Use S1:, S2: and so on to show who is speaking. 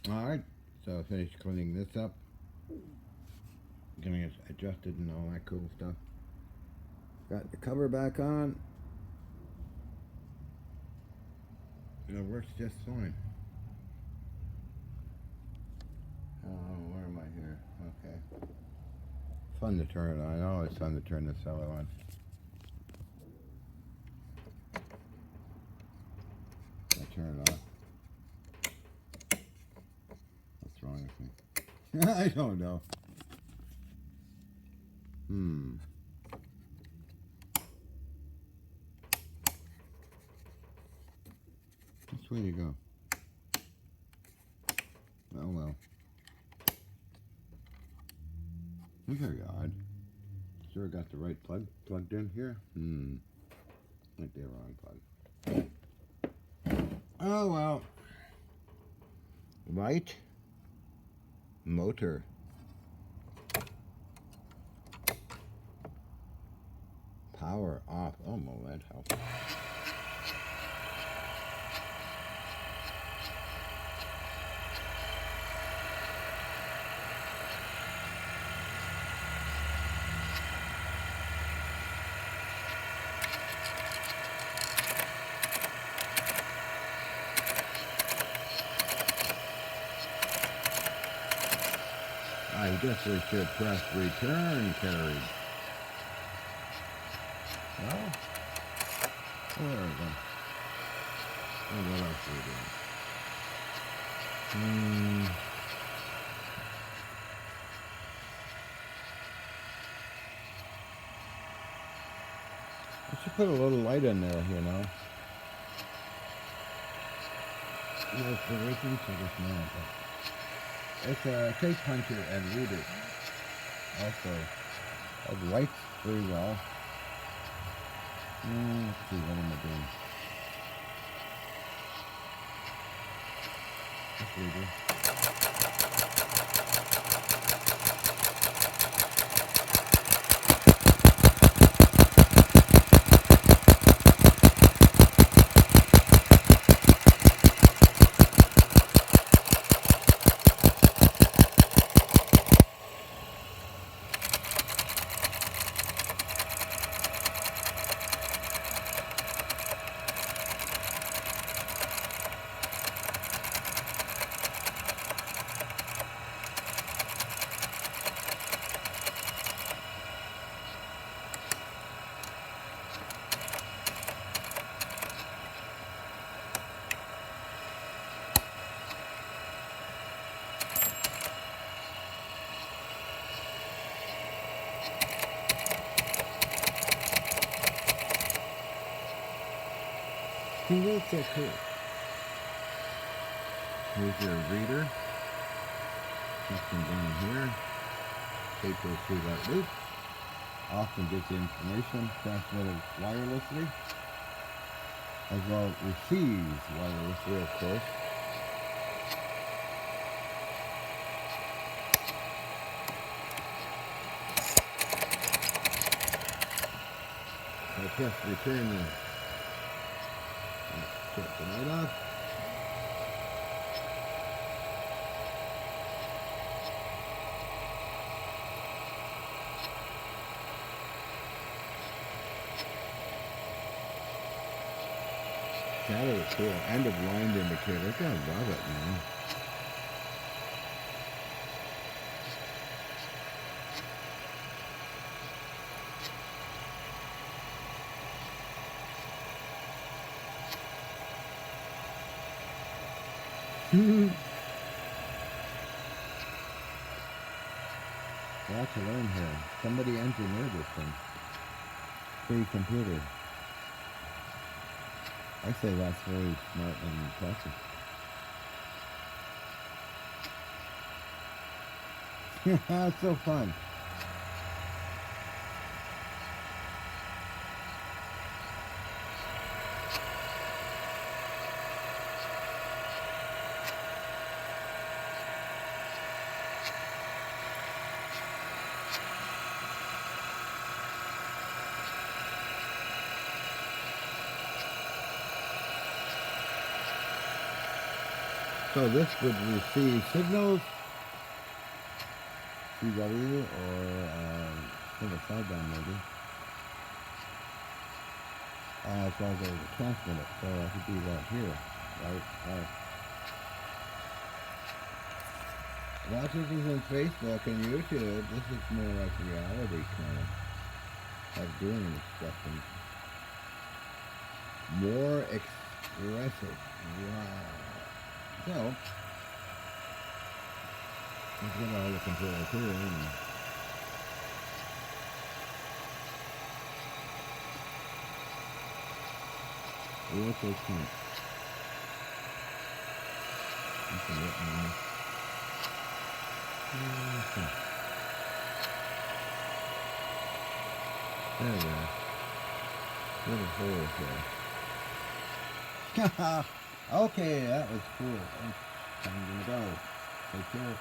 S1: Alright, so I finished cleaning this up, getting it adjusted and all that cool stuff. Got the cover back on. It works just fine. Oh, where am I here? Okay. Fun to turn it on. I know it's fun to turn this cello on. I turn it on. What's wrong with me? I don't know. Which way you go? Oh well. That's very odd. Sure got the right plug plugged in here? I think the wrong plug. Oh well. Right. Motor. Power off. Oh, well, that helps. I guess we should press return carried. Well, where are we? Oh, what else are we doing? I should put a little light in there, you know. No inspiration, so just know but it's a tape puncher and reader. Also, it lights pretty well. Let's see, what am I doing? This reader. That's so cool. Here's your reader. Something down here. Tape goes through that loop. Often gets the information transmitted wirelessly, as well as receives wirelessly, of course. I press return and shut the light off. Shadow is cool. And a blind indicator. I gotta love it, man. A lot to learn here. Somebody engineered this thing. Free computer. I say that's very smart and impressive. It's so fun. So this would receive signals, CW, or single sideband maybe, as well as a transmitter. So I could do that here, right? Watching this on Facebook and YouTube, this is more like reality kind of doing this stuff and more expressive. Wow. So, let's get all the controls here and what's this point? There we go. Little hole here. Okay, that was cool. Time to go. Take care.